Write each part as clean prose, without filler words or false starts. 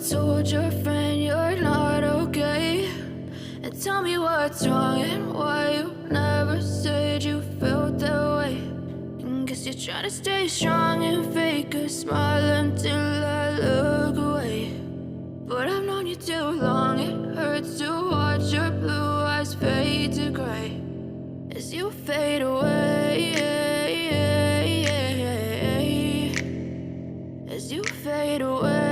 told your friend you're not okay? And tell me what's wrong and why you never said you felt that way. And guess you're trying to stay strong and fake a smile until I look away. But I've known you too long, it hurts to watch your blue eyes fade to gray as you fade away, as you fade away.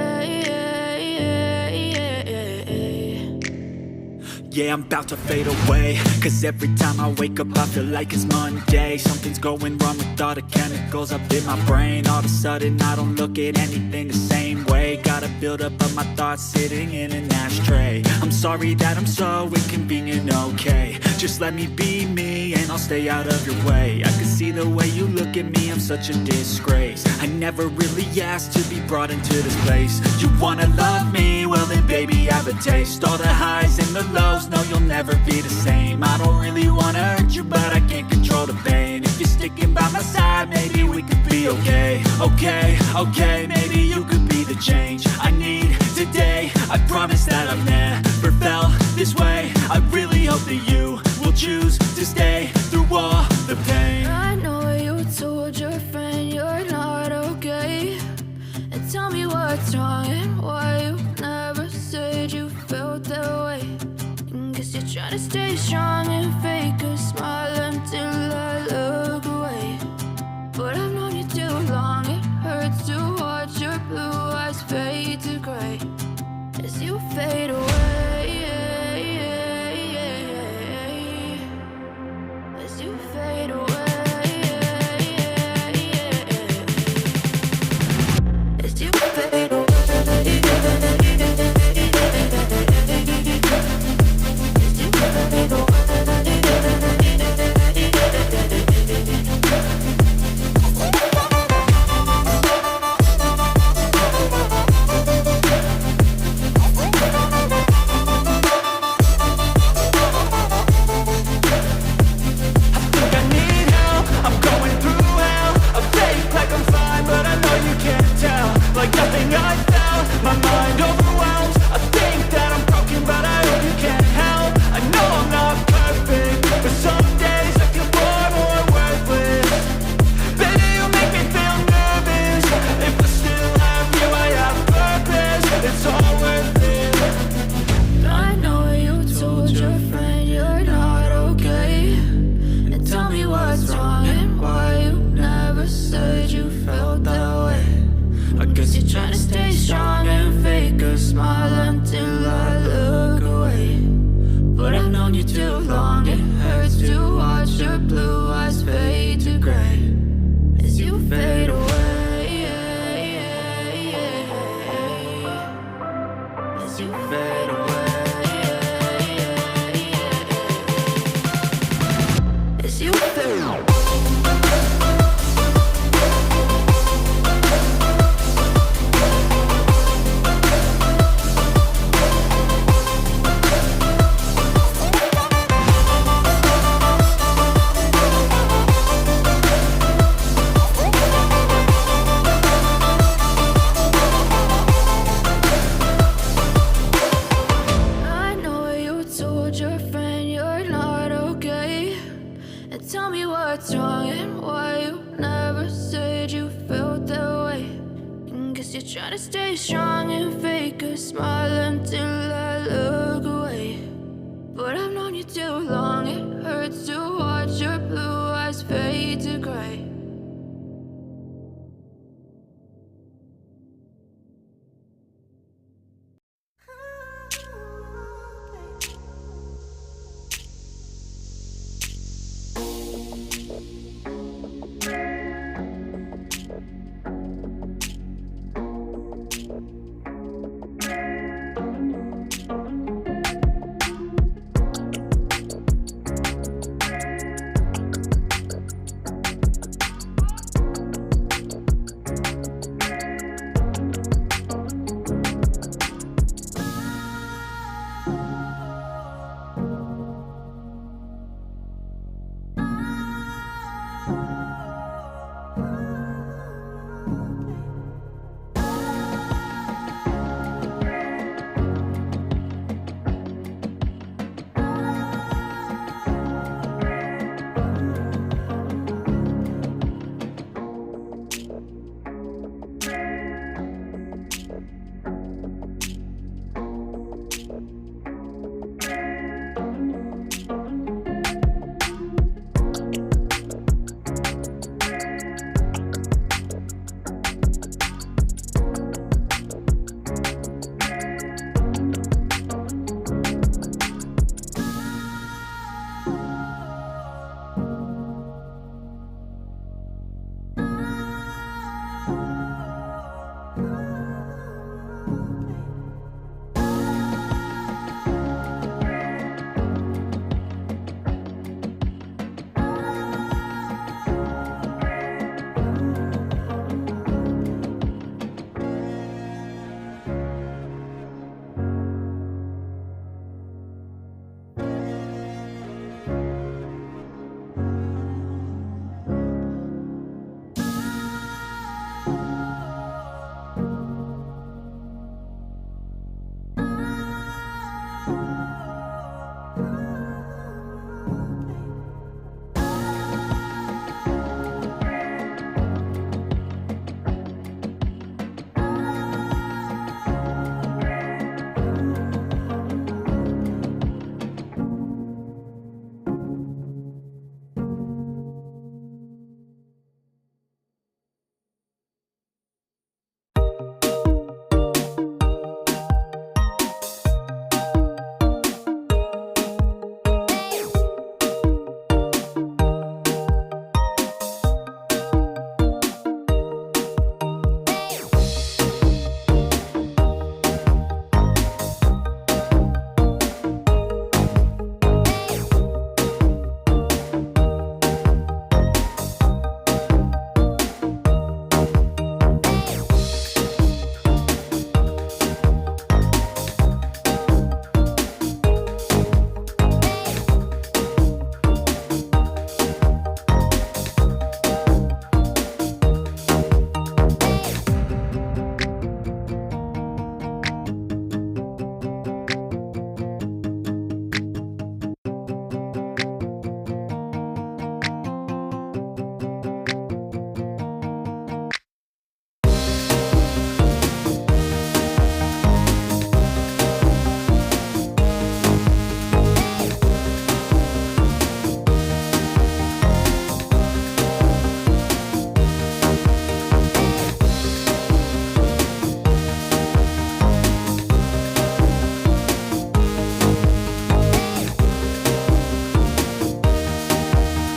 Yeah, I'm about to fade away, cause every time I wake up I feel like it's Monday. Something's going wrong with all the chemicals up in my brain. All of a sudden I don't look at anything the same way. Got a buildup of my thoughts sitting in an ashtray. I'm sorry that I'm so inconvenient, okay? Just let me be me and I'll stay out of your way. I can see the way you look at me, I'm such a disgrace. I never really asked to be brought into this place. You wanna love me? Well then baby I have a taste. All the highs and the lows, no you'll never be the same. I don't really wanna hurt you but I can't control the pain. If you're sticking by my side maybe we could be okay. Okay, maybe you could be the change I need today. I promise that I've never felt this way. I really hope that you will choose to stay through all the pain. I know you told your friend you're not okay. And tell me what's wrong and why you never said you felt that way. And guess you're trying to stay strong and fake a smile until I look away. But I've known you too long, it hurts to watch your blue eyes fade to gray as you fade away, as you fade away, as you fade away. Try to stay strong and fake a smile until I look away. But I've known you too long, it hurts to watch your blue eyes fade to gray